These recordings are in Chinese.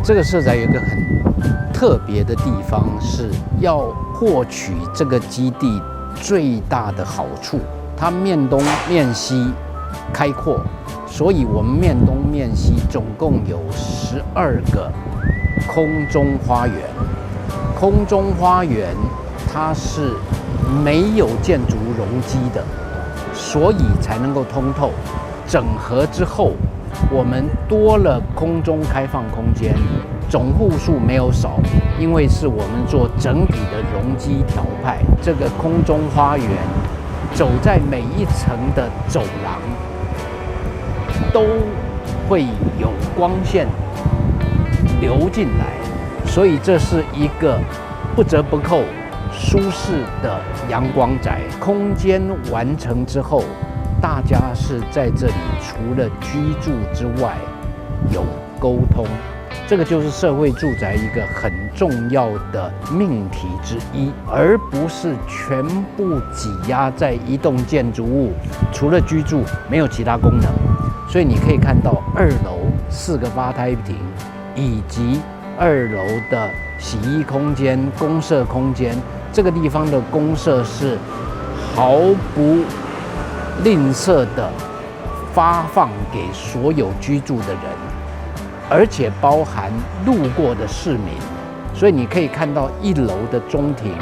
这个社宅有一个很特别的地方，是要获取这个基地最大的好处。它面东面西开阔，所以我们面东面西总共有12个空中花园。空中花园它是没有建筑容积的，所以才能够通透。整合之后，我们多了空中开放空间，总户数没有少，因为是我们做整体的容积调派。这个空中花园走在每一层的走廊，都会有光线流进来，所以这是一个不折不扣舒适的阳光宅。空间完成之后，大家是在这里除了居住之外，有沟通，这个就是社会住宅一个很重要的命题之一，而不是全部挤压在一栋建筑物，除了居住没有其他功能。所以你可以看到2楼4个吧台亭，以及2楼的洗衣空间、公设空间。这个地方的公设是毫不吝啬的发放给所有居住的人，而且包含路过的市民。所以你可以看到1楼的中庭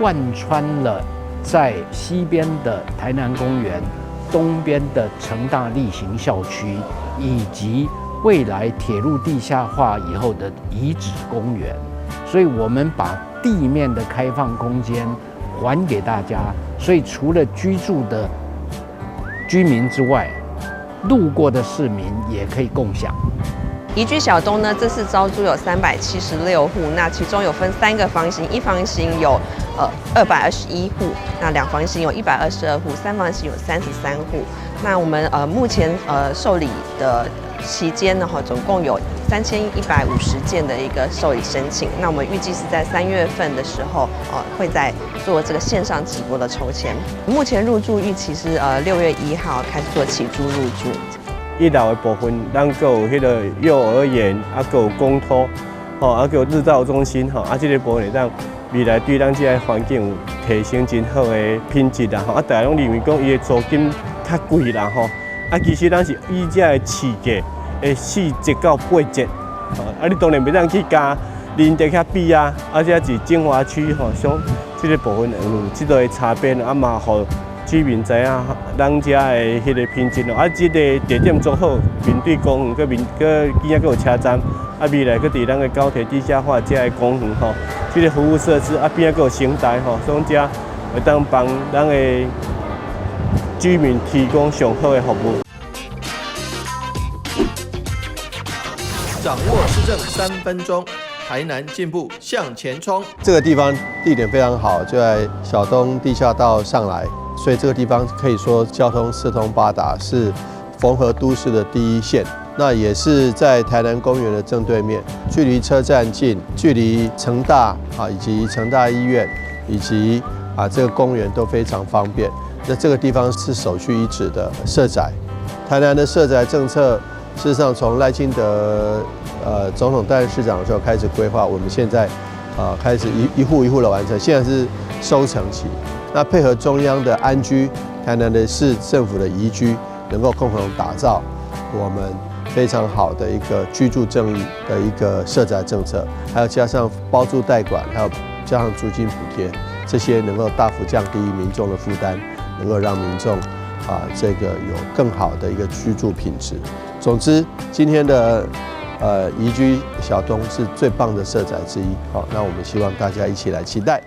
贯穿了在西边的台南公园、东边的成大力行校区，以及未来铁路地下化以后的遗址公园。所以我们把地面的开放空间还给大家，所以除了居住的居民之外，路过的市民也可以共享。宜居小东呢，这次招租有376户，那其中有分3个房型，一房型有221户，那2房型有122户，3房型有33户。那我们目前受理的期间呢，总共有3150件的一个受理申请。那我们预计是在3月份的时候，会在做这个线上直播的抽签。目前入住预期是6月1号开始做起租入住。1楼的部分，咱还有迄个幼儿园，还有公托，还有日照中心，这个部分让未来对咱这个环境有提升真好的品质啦，大家拢认为讲伊的租金较贵啦，其实咱是以这个市价的4折到8折，你当然袂当去加林地较比啊，且是精华区像这个部分有这个差别，嘛互居民知影咱遮的迄个品质这个地点做好，面对公园，佮有车站，未来佮伫咱的高铁地下化遮的公园这个服务设施边佮有城台所以遮会当帮咱的居民提供上好的服务。掌握市政3分钟，台南进步向前冲。这个地方地点非常好，就在小东地下道上来，所以这个地方可以说交通四通八达，是缝合都市的第一线。那也是在台南公园的正对面，距离车站近，距离成大以及成大医院以及这个公园都非常方便。那这个地方是首屈一指的社宅。台南的社宅政策，事实上从赖清德总统担任市长的时候开始规划，我们现在开始一户一户的完成，现在是收成期。那配合中央的安居，台南的市政府的宜居，能够共同打造我们非常好的一个居住正义的一个社宅政策，还有加上包租代管，还有加上租金补贴，这些能够大幅降低民众的负担，能够让民众这个有更好的一个居住品质。总之，今天的宜居小东是最棒的社宅之一。好，那我们希望大家一起来期待。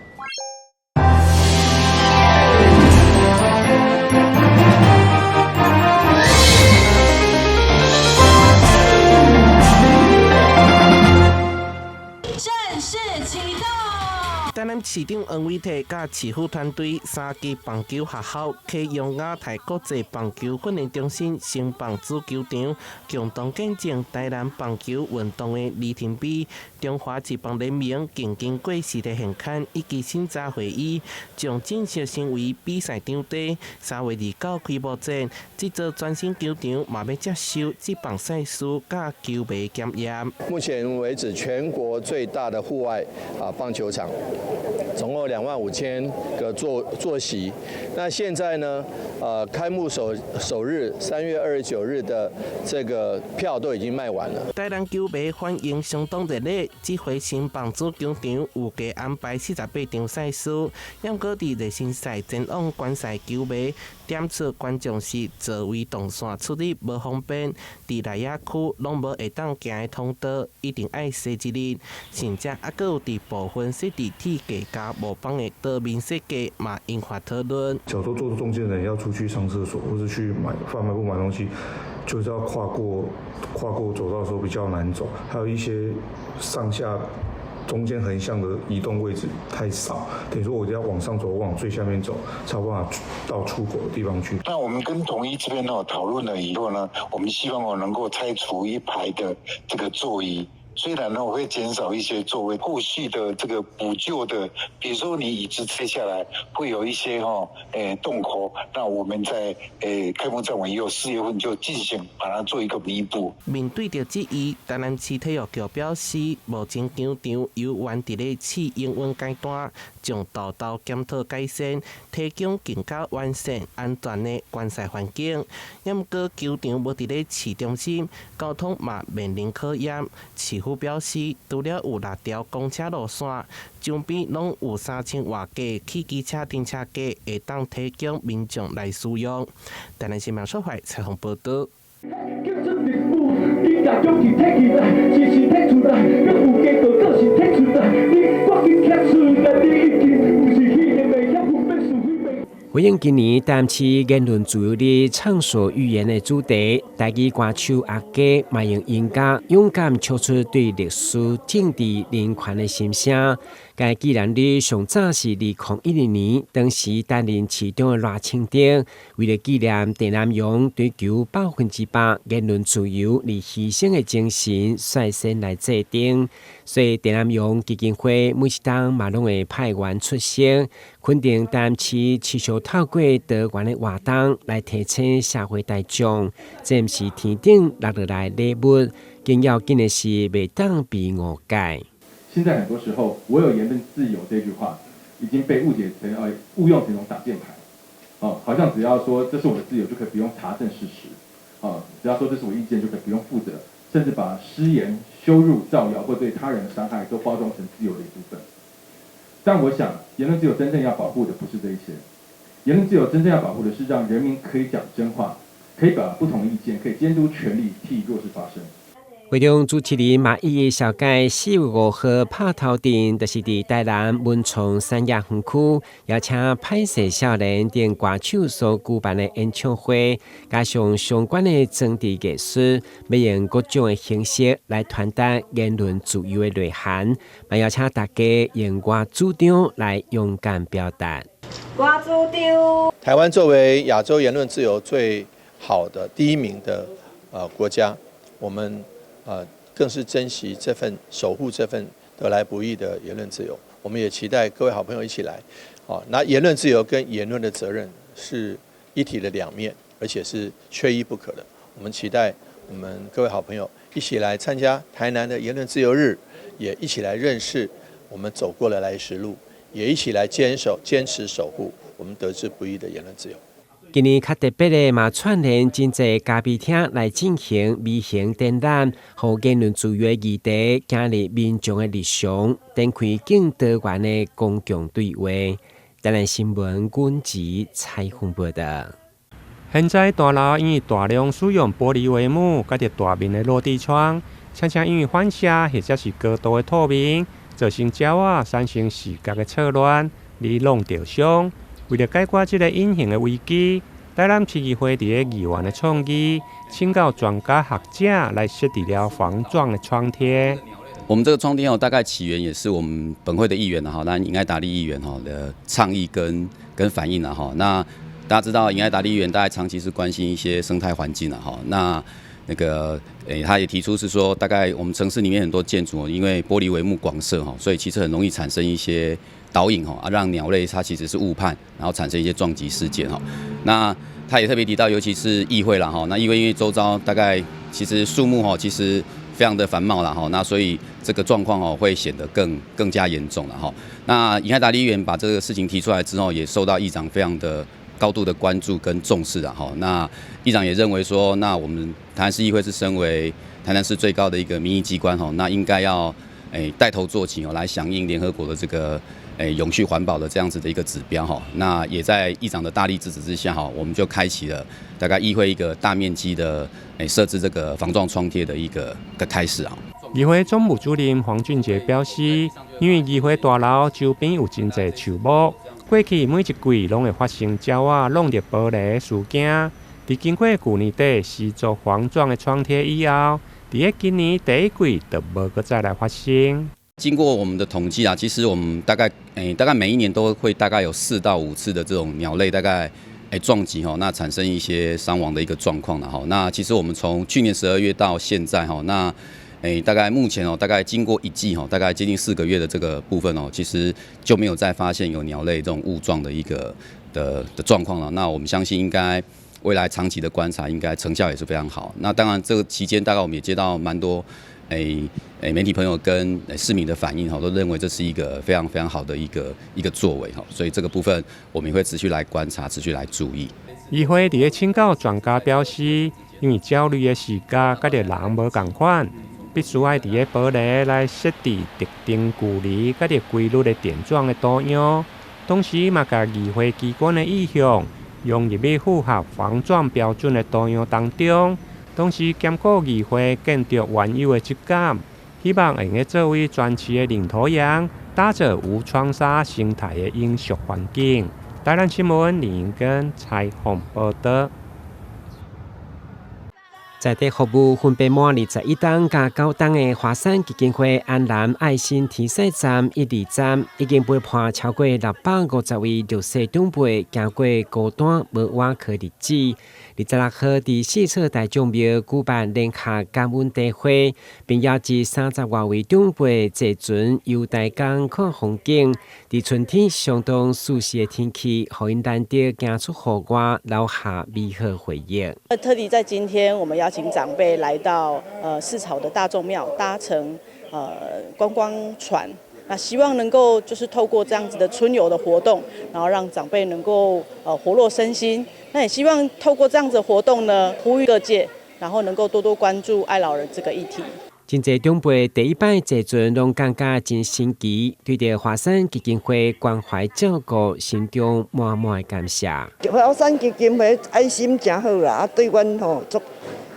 台南任市长王伟棣甲市府团队3支棒球学校启用亚太国际棒球训练中心新棒子球场，共同见证台南棒球运动的里程碑。中华职棒联盟更经过实体现刊以及审查会议，将正式成为比赛场地。3月29开幕战，这座全新球场嘛要接受职棒赛事甲球迷检验。目前为止，全国最大的户外棒球场，总共25000个座席。那现在呢，开幕首日3月29日的这个票都已经卖完了。台南球迷反应相当热烈。这回新棒子球场有加安排48场赛事，因过伫热身赛前往观赛球迷点出观众席座位动线处理无方便，伫内野区拢无会当行的通道，一定爱设一日。甚至还佫有伫部分设置铁架加无绑的道面设计，嘛引发讨论。小偷坐中间的人要出去上厕所，或是去贩卖部买东西，就是要跨过走道的时候比较难走，还有一些上下中间横向的移动位置太少，等于说我要往上走，往最下面走，才有办法到出口的地方去。那我们跟统一这边讨论了以后呢，我们希望能够拆除一排的这个座椅。虽然呢，我会减少一些座位，后续的这个补救的，比如说你椅子拆下来，会有一些洞口，那我们在开幕战完以后4月份就进行把它做一个弥补。面对着质疑，台南市体育局表示，目前球场犹原伫咧试营运阶段，将豆豆检讨改善，提供更加完善、安全的观赛环境。不过球场无伫咧市中心，交通嘛面临考验。市府表示，除了有6条公车路线，周边拢有3000外架汽机车停车格，会当提供民众来使用。台南新闻社会采访报道。回应今年台南市言论自由日畅所欲言的主题，台语歌手阿家嘛用音乐勇敢唱出对历史、政治、人权的心声。该既然日上早是2012年，当时担任市长的赖清德，为了纪念陈南荣追求100%言论自由而牺牲的精神，率先来制定。所以陈南荣基金会每一档嘛拢会派员出席，肯定台南市持续透过多元的活动来提醒社会大众，这不是天顶落落来礼物，更要紧的是袂当被误解。现在很多时候，我有言论自由这句话已经被误解成误用成一种挡箭牌，好像只要说这是我的自由就可以不用查证事实，只要说这是我意见就可以不用负责，甚至把失言、羞辱、造谣或对他人的伤害都包装成自由的一部分。但我想，言论自由真正要保护的不是这一些，言论自由真正要保护的是让人民可以讲真话，可以表达不同的意见，可以监督权力替弱势发声。会中主持人嘛以小介4月5号拍头阵，就是伫台南文创产业园区，邀请拍摄少年等歌手所举办的演唱会，加上相关的装置艺术，要用各种的形式来传达言论自由的内涵，嘛邀请大家用歌主张来勇敢表达。歌主张，台湾作为亚洲言论自由最好的第1名的国家，我们更是珍惜这份、守护这份得来不易的言论自由。我们也期待各位好朋友一起来，那言论自由跟言论的责任是一体的2面，而且是缺一不可的。我们期待我们各位好朋友一起来参加台南的言论自由日，也一起来认识我们走过的来时路，也一起来坚持守护我们得之不易的言论自由。今年较特别的嘛，串联真侪咖啡厅来进行微型展览，和言论自由的议题加入民众的日常，展开更多元的公共对话。台南新闻阮吉采访报道。现在大楼因为大量使用玻璃帷幕，加着大面的落地窗，常常因为反射或者是高度的透明，造成鸟仔产生视觉的错乱，而弄着伤。为了解决这个隐形的危机，台南市议会伫个议员的创意，请教专家学者来设置了防撞的窗贴。我们这个窗厅大概起源也是我们本会的议员那尹爱达利议员的倡议跟反应那大家知道尹爱达利议员大概长期是关心一些生态环境那个他也提出是说，大概我们城市里面很多建筑因为玻璃帷幕广设所以其实很容易产生一些导引让鸟类它其实是误判，然后产生一些撞击事件那他也特别提到，尤其是议会啦那议会因为周遭大概其实树木其实非常的繁茂啦那所以这个状况会显得更加严重了那尹爱达利议员把这个事情提出来之后，也受到议长非常的高度的关注跟重视那议长也认为说，那我们台南市议会是身为台南市最高的一个民意机关那应该要带头做起来响应联合国的这个永续环保的这样子的一个指标那也在议长的大力支持之下我们就开启了大概议会一个大面积的设置这个防撞窗贴的一个开始议会总务主任黄俊杰表示，因为议会大楼周边有真侪树木，过去每一季拢会发生鸟仔弄入玻璃的事件。伫经过去年底施作防撞的窗贴以后，伫今年第一季就无再再来发生。经过我们的统计其实我们大概每一年都会大概有4到5次的这种鸟类大概撞击那产生一些伤亡的一个状况那其实我们从去年12月到现在那大概目前大概经过一季大概接近4个月的这个部分其实就没有再发现有鸟类这种误撞的一个的状况了。那我们相信应该未来长期的观察，应该成效也是非常好。那当然这个期间大概我们也接到蛮多媒体朋友跟市民的反应都认为这是一个非常非常好的一个作为所以这个部分我们也会持续来观察，持续来注意。议会伫请教专家表示，因为焦虑的时间甲着人无同款。必须爱伫个玻璃来设置特定距离、甲着规律的电状的图样，同时嘛，甲议会机关的意向融入去符合防撞标准的图样当中，同时兼顾议会建筑原有的质感，希望会用作为全市的领头羊，打造无窗纱生态的永续环境。台南新闻林英根采访报道。在地服务分别满21档加9档的华山基金会安南爱心天使站1、2站，已经陪伴超过650位6岁长辈行过孤单无瓦壳日子。26号伫四侧大众庙举办联合感恩大会，并邀集30多位长辈坐船游台江看风景。伫春天相当舒适的天气，互因难得行出户外，留下美好回忆。特地在今天，我们邀请长辈来到市草的大众庙，搭乘观光船。那希望能够就是透过这样子的春游的活动，然后让长辈能够活络身心。那也希望透过这样子的活动呢，呼吁各界，然后能够多多关注爱老人这个议题。真侪长辈第一摆坐船，拢感觉真新奇，对着华山基金会关怀照顾，心中满满的感谢。华山基金会爱心真好啦，对阮足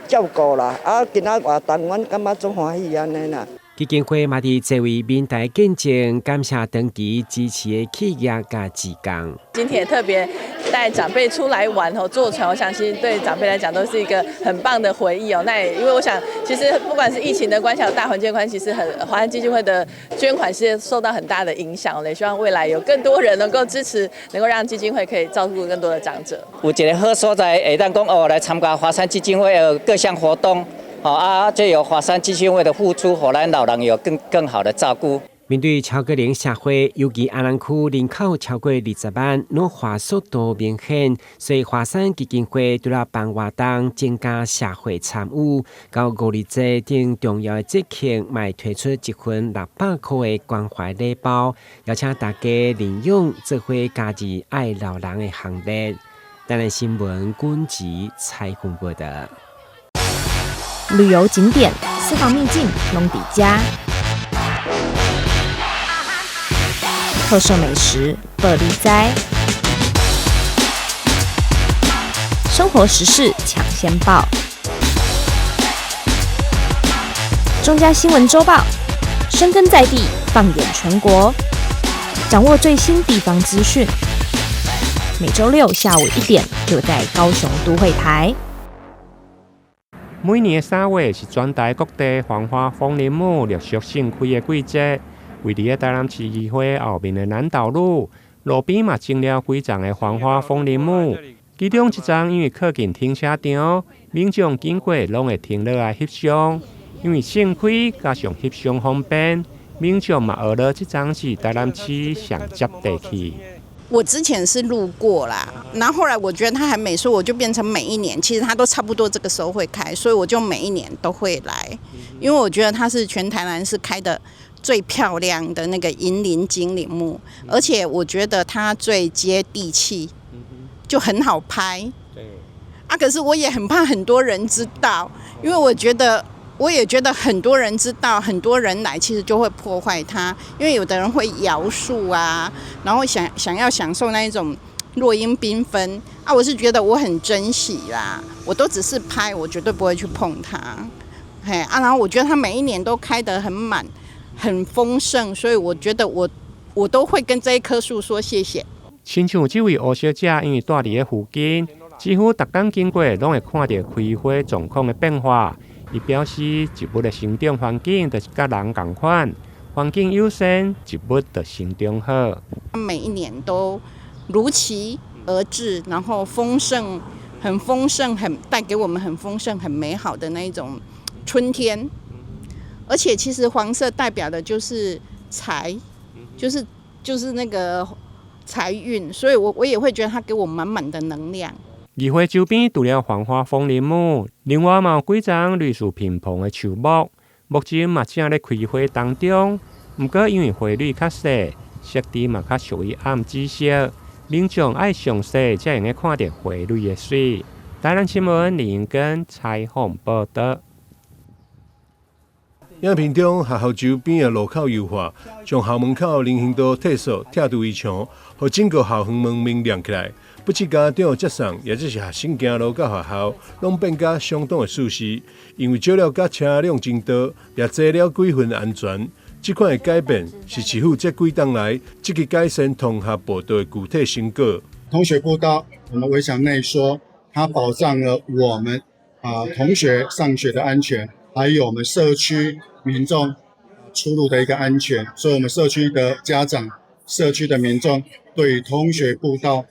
照顾啦，今仔活动阮感觉足欢喜安尼啦。基金会嘛伫这位面台见证，感谢长期支持的企业甲志工。今天也特别带长辈出来玩坐船，我相信对长辈来讲都是一个很棒的回忆那也因为我想，其实不管是疫情的关系，大环境的关系，其实华山基金会的捐款是受到很大的影响也希望未来有更多人能够支持，能够让基金会可以照顾更多的长者。有一个好所在，会当讲来参加华山基金会的各项活动。就有华山基金会的付出，让咱老人有更好的照顾。面对超高龄社会，尤其安南区人口超过20万，老化速度明显，所以华山基金会除了办活动，增加社会参与，到5日节等重要的节庆，卖推出一份600块的关怀礼包，邀请大家领用，做伙加入爱老人的行列。台南新闻军集采访报道。旅游景点、私房秘境拢底家，特色美食百里栽，生活时事抢先报，中嘉新闻周报，深耕在地，放眼全国，掌握最新地方资讯。每周六下午1点，就在高雄都会台。每年的3月是全台各地黄花风铃木陆续盛开的季节。位伫台南市议会后面的南道路路边嘛种了几丛的黄花风铃木，其中一丛因为靠近停车场，民众经过拢会停落来翕相。因为盛开加上翕相方便，民众嘛学了这丛是台南市上接地气。我之前是路过啦，然后后来我觉得它很美，所以我就变成每一年，其实它都差不多这个时候会开，所以我就每一年都会来，因为我觉得它是全台南市开的最漂亮的那个银铃精灵木，而且我觉得它最接地气，就很好拍。可是我也很怕很多人知道，因为我也觉得很多人知道，很多人来其实就会破坏它，因为有的人会摇树啊，然后想要享受那一种落英缤纷啊。我是觉得我很珍惜啦，我都只是拍，我绝对不会去碰它。然后我觉得它每一年都开得很满，很丰盛，所以我觉得我都会跟这一棵树说谢谢。亲像这位吴小姐，因为住伫咧附近，几乎逐天经过，拢会看到开花状况的变化。伊表示，植物的生长环境就是甲人同款，环境优先，植物就生长好。每一年都如期而至，然后丰盛，很丰盛，很带给我们很丰盛、很美好的那一种春天。而且其实黄色代表的就是财，就是那个财运，所以我也会觉得它给我满满的能量。议会周边除了黄花风铃木，另外嘛有几丛绿树屏风的树木，目前嘛正在开花当中。不过因为花蕊较细，色调嘛较属于暗紫色，民众爱详细才能够看到花蕊的水。台南新闻李英根采访报道。影片中学校周边的路口优化，将校门口人行道褪色、拆除围墙，让整个校园门面亮起来。不止家长接送，也就是学生行路到学校，拢变甲相当的舒适。因为少了甲车辆争夺，也多了几分安全。这款的改变是市府这几年来积极改善同学步道的具体成果。同学步道，我们围墙内说，它保障了我们同学上学的安全，还有我们社区民众出入的一个安全。所以，我们社区的家长、社区的民众对于同学步道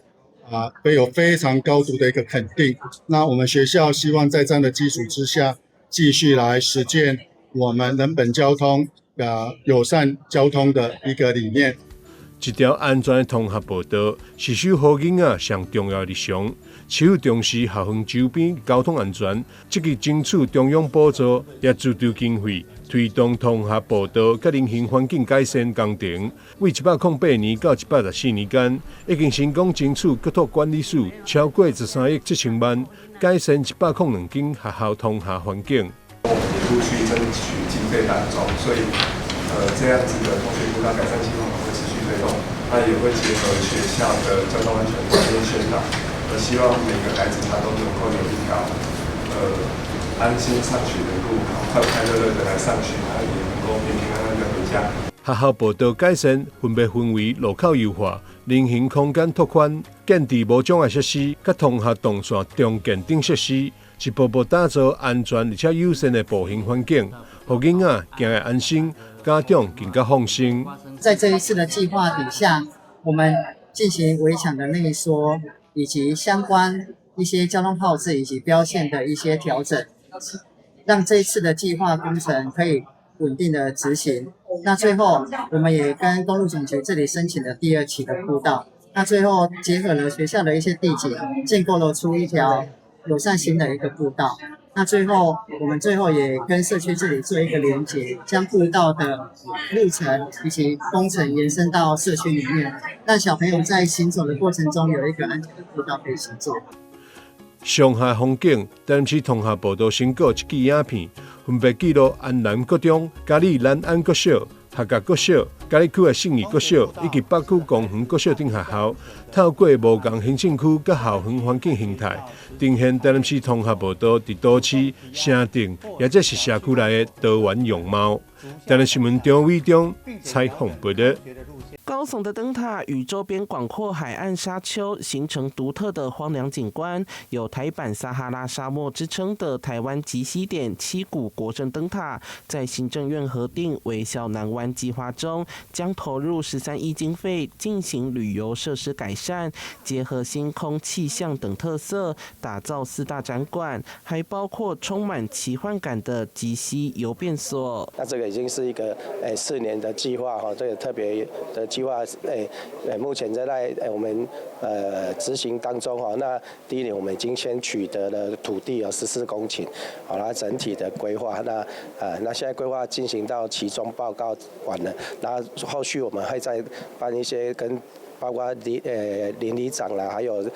会有非常高度的一个肯定。那我们学校希望在这样的基础之下，继续来实践我们人本交通、友善交通的一个理念。一条安全的通学步道是守护囡仔上重要的日常。市府重视校园周边交通安全，积极争取中央补助，也注筹经费，推动通学步道甲人行环境改善工程。为108年到114年间，已经成功争取国土管理署超过13亿7千万，改善102间学校通学环境。我们也陆续争取经费当中，所以这样子的同学步道改善计划会持续推动，那也会结合学校的交通安全观念宣导。希望每个孩子他都能够有一条安心上学的路，快快乐乐的来上学，也能够平平安安的回家。学校步道改善分别分为路口优化、人行空间拓宽、建置无障碍设施，甲通学动线重建等设施，一步步打造安全而且友善的步行环境，让囡仔行会安心，家长更加放心。在这一次的计划底下，我们进行围墙的内缩，以及相关一些交通号志以及标线的一些调整，让这一次的计划工程可以稳定的执行。那最后，我们也跟公路总局这里申请了第2期的步道。那最后结合了学校的一些地景，建构了出一条友善型的一个步道。那我们最后也跟社区这里做一个连结，将步道的路程以及工程延伸到社区里面，让小朋友在行走的过程中有一个安全的步道可以行走。上下风景，台南市通学步道成果一支影片，分别记录安南国中、嘉义南安国小、客家国小、嘉义区的信义国小以及北区公园国小等学校，透过无同行政区甲校园环境形态，呈现台南市通学步道伫都市、城镇，也即是社区内的多元样貌。台南新闻张伟忠采访报道。高耸的灯塔与周边广阔海岸沙丘形成独特的荒凉景观。有台版撒哈拉沙漠之称的台湾极西点七股国政灯塔，在行政院核定微笑南湾计划中，将投入13亿经费进行旅游设施改善，结合星空、气象等特色，打造4大展馆，还包括充满奇幻感的极西游变所。那这个已经是一个4年的计划哈，这个特别的计划目前在我们执行当中哈。那第1年我们已经先取得了土地有14公顷，好，那整体的规划，那现在规划进行到期中报告完了，那后续我们会再办一些跟包括邻里长啦，还有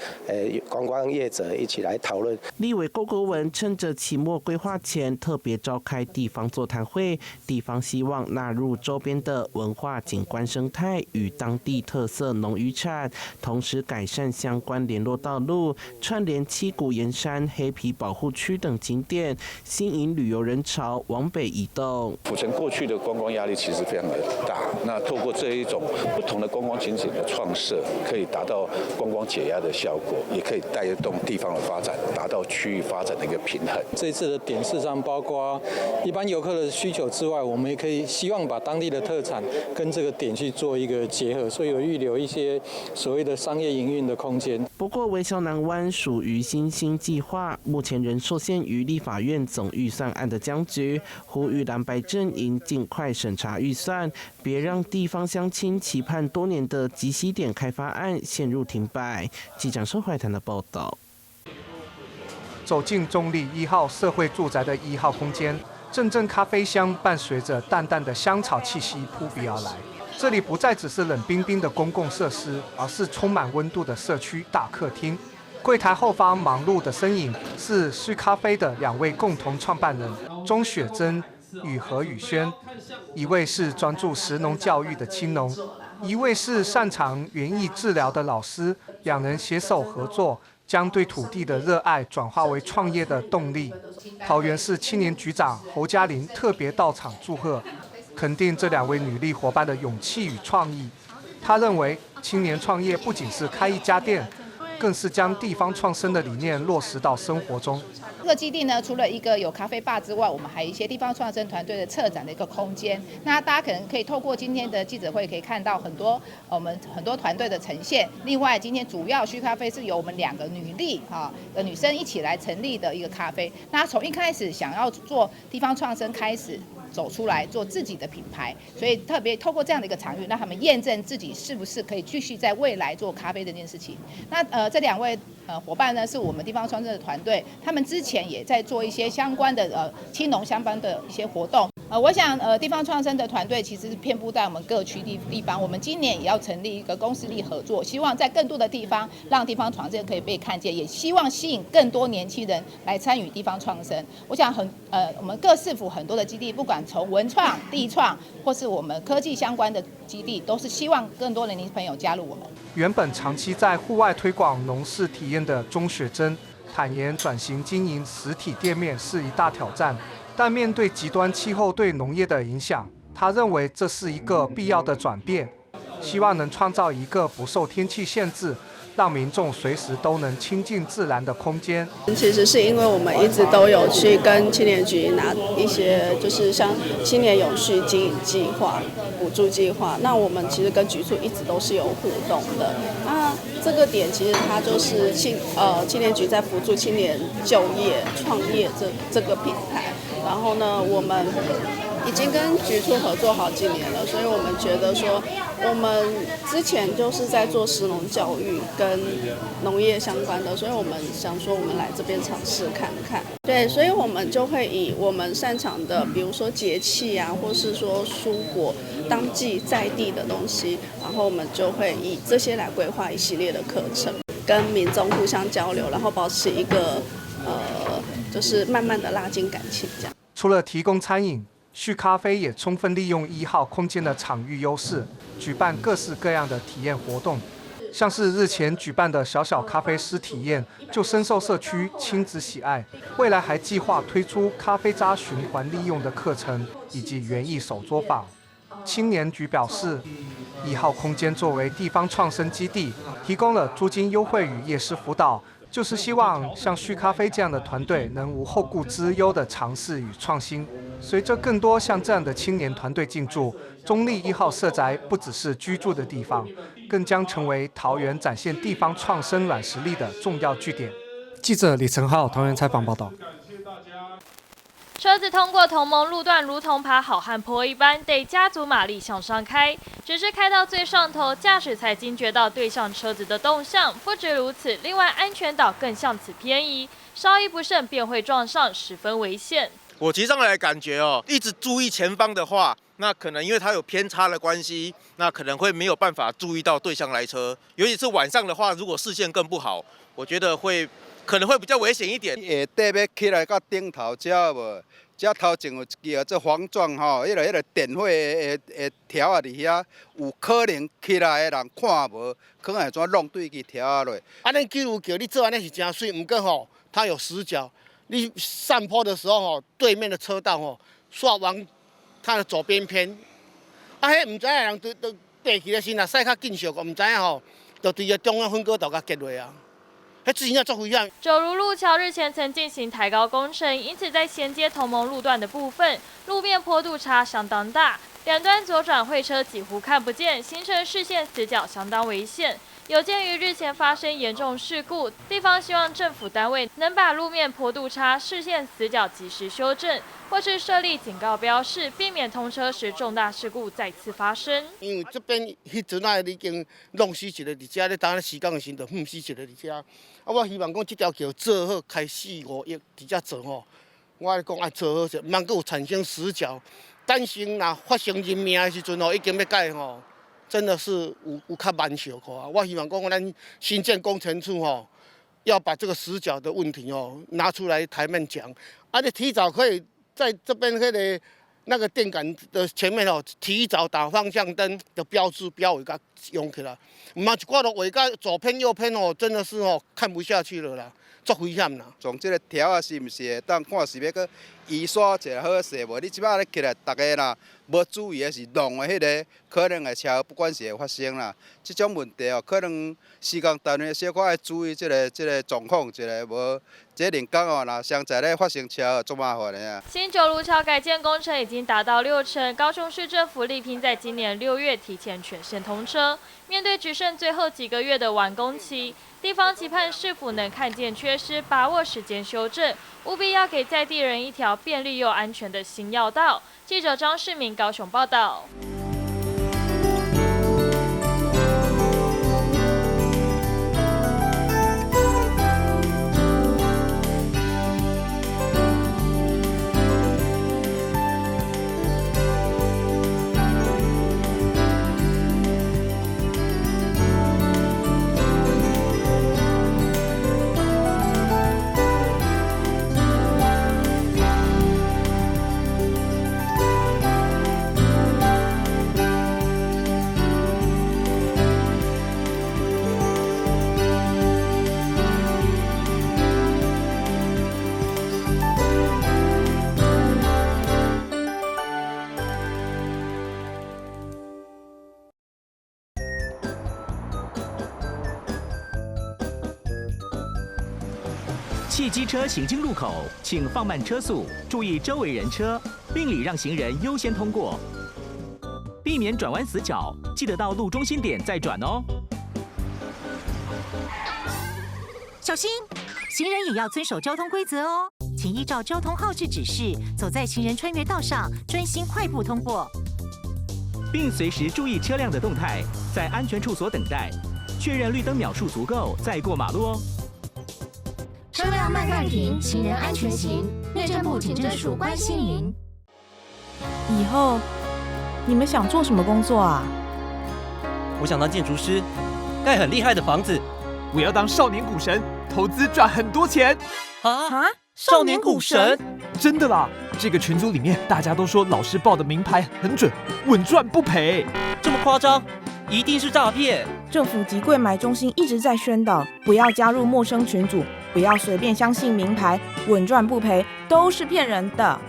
观光业者一起来讨论。立委郭国文趁着期末规划前，特别召开地方座谈会，地方希望纳入周边的文化景观生态与当地特色农渔产，同时改善相关联络道路，串联七股盐山、黑皮保护区等景点，吸引旅游人潮往北移动。府城过去的观光压力其实非常的大，那透过这一种不同的观光景点的创设，可以达到观光解压的效果，也可以带动地方的发展，达到区域发展的一个平衡。这一次的点事实上包括一般游客的需求之外，我们也可以希望把当地的特产跟这个点去做一个结合，所以有预留一些所谓的商业营运的空间。不过微笑南湾属于新兴计划，目前仍受限于立法院总预算案的僵局，呼吁蓝白阵营尽快审查预算，别让地方乡亲期盼多年的极西点开发案陷入停摆。记者收怀谈的报道。走进中立1号社会住宅的1号空间，阵阵咖啡香伴随着淡淡的香草气息扑鼻而来。这里不再只是冷冰冰的公共设施，而是充满温度的社区大客厅。柜台后方忙碌的身影是续咖啡的2位共同创办人钟雪珍与何宇轩，一位是专注食农教育的青农，一位是擅长园艺治疗的老师，两人携手合作，将对土地的热爱转化为创业的动力。桃园市青年局长侯嘉玲特别到场祝贺，肯定这2位女力伙伴的勇气与创意。他认为，青年创业不仅是开一家店，更是将地方创生的理念落实到生活中。这个基地呢，除了一个有咖啡吧之外，我们还有一些地方创生团队的策展的一个空间。那大家可能可以透过今天的记者会，可以看到我们很多团队的呈现。另外，今天主要续咖啡是由我们2个女力的女生一起来成立的一个咖啡。那从一开始想要做地方创生开始，走出来做自己的品牌，所以特别透过这样的一个场域，让他们验证自己是不是可以继续在未来做咖啡这件事情。那这2位伙伴呢，是我们地方创生的团队，他们之前也在做一些相关的青农相关的一些活动。我想地方创生的团队其实是遍布在我们各区地方。我们今年也要成立一个公私立合作，希望在更多的地方让地方创生可以被看见，也希望吸引更多年轻人来参与地方创生。我想我们各市府很多的基地，不管从文创、地创或是我们科技相关的基地，都是希望更多的年轻朋友加入我们。原本长期在户外推广农事体验的钟雪珍坦言，转型经营实体店面是一大挑战，但面对极端气候对农业的影响，他认为这是一个必要的转变，希望能创造一个不受天气限制，让民众随时都能亲近自然的空间。其实是因为我们一直都有去跟青年局拿一些，就是像青年永续经营计划、补助计划，那我们其实跟局处一直都是有互动的。那这个点其实它就是青年局在辅助青年就业、创业这个平台。然后呢，我们已经跟局处合作好几年了，所以我们觉得说，我们之前就是在做食农教育跟农业相关的，所以我们想说我们来这边尝试看看。对，所以我们就会以我们擅长的，比如说节气啊，或是说蔬果当季在地的东西，然后我们就会以这些来规划一系列的课程，跟民众互相交流，然后保持一个就是慢慢的拉近感情这样。除了提供餐饮，续咖啡也充分利用1号空间的场域优势，举办各式各样的体验活动，像是日前举办的小小咖啡师体验，就深受社区亲子喜爱。未来还计划推出咖啡渣循环利用的课程，以及园艺手作坊。青年局表示， 1号空间作为地方创生基地，提供了租金优惠与业师辅导，就是希望像旭咖啡这样的团队能无后顾之忧的尝试与创新。随着更多像这样的青年团队进驻，中立1号社宅不只是居住的地方，更将成为桃园展现地方创生软实力的重要据点。记者李成浩桃园采访报道。车子通过同盟路段，如同爬好汉坡一般，得加足马力向上开。只是开到最上头，驾驶才惊觉到对向车子的动向。不止如此，另外安全岛更向此偏移，稍一不慎便会撞上，十分危险。我骑上来感觉一直注意前方的话，那可能因为它有偏差的关系，那可能会没有办法注意到对向来车。尤其是晚上的话，如果视线更不好，我觉得可能会比较危险一点。下底要起来到顶头遮无，遮头前有一支这黄状迄个电火的条啊伫遐，有可能起来的人看无，可能会怎弄对去条啊落。安尼记录叫你做安尼是真水，不过它有死角。你上坡的时候对面的车道煞往它的左边偏，迄唔知影人都爬起来先啦，驶较紧速，唔知影就对个中央分割道甲结落啊。九如路桥日前曾进行抬高工程，因此在衔接同盟路段的部分，路面坡度差相当大，两端左转会车几乎看不见，形成视线死角，相当危险。有鉴于日前发生严重事故，地方希望政府单位能把路面坡度差、视线死角及时修正，或是设立警告标示，避免通车时重大事故再次发生。因为这边迄阵啊已经弄死一个伫遮，咧等时间的时就死一个伫遮。我希望讲这条桥做好，开4-5亿伫遮做我讲爱做好者，唔通阁有产生死角。担心若发生人命的时阵已经要改真的是有较慢小可啊！我希望讲咱新建工程处要把这个死角的问题拿出来台面讲，你提早可以在这边那个电杆的前面提早打方向灯的标志标尾甲用起来，唔嘛一挂落尾甲左偏右偏真的是看不下去了啦，足危险啦！从这个条啊是毋是会当看是要去移刷一下好势无？你即摆咧起来，大家啦无注意的是弄的迄个可能的车，不管是会发生啦，这种问题可能施工单位小可爱注意这个状况，一个无。这人讲若相在咧发生车，足麻烦的啊。新九如桥改建工程已经达到60%，高雄市政府力拼在今年6月提前全线通车。面对只剩最后几个月的完工期，地方期盼市府能看见缺失，把握时间修正，务必要给在地人一条便利又安全的新要道。记者张世明高雄报道。汽机车行经路口，请放慢车速，注意周围人车，并礼让行人优先通过，避免转弯死角。记得到路中心点再转哦。小心，行人也要遵守交通规则哦，请依照交通号志指示，走在行人穿越道上，专心快步通过，并随时注意车辆的动态，在安全处所等待，确认绿灯秒数足够再过马路哦。车辆慢暂停，行人安全行。内政部警政署关心您。以后你们想做什么工作啊？我想当建筑师，盖很厉害的房子。我要当少年股神，投资赚很多钱。啊！少年股神？真的啦！这个群组里面大家都说老师报的名牌很准，稳赚不赔。这么夸张？一定是诈骗！政府及柜买中心一直在宣导，不要加入陌生群组，不要随便相信名牌，稳赚不赔都是骗人的。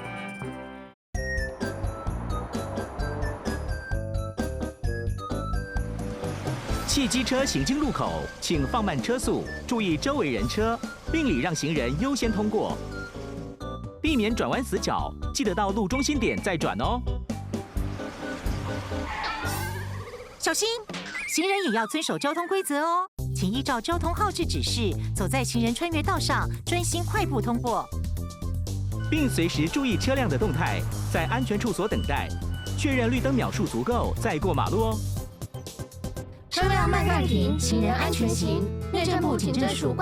汽机车行经路口，请放慢车速，注意周围人车，并礼让行人优先通过，避免转弯死角。记得到路中心点再转哦。小心，行人也要遵守交通规则哦，请依照交通号志指示，走在行人穿越道上，专心快步通过，并随时注意车辆的动态，在安全处所等待，确认绿灯秒数足够再过马路哦。车辆慢暂停，行人安全行。内政部警政署。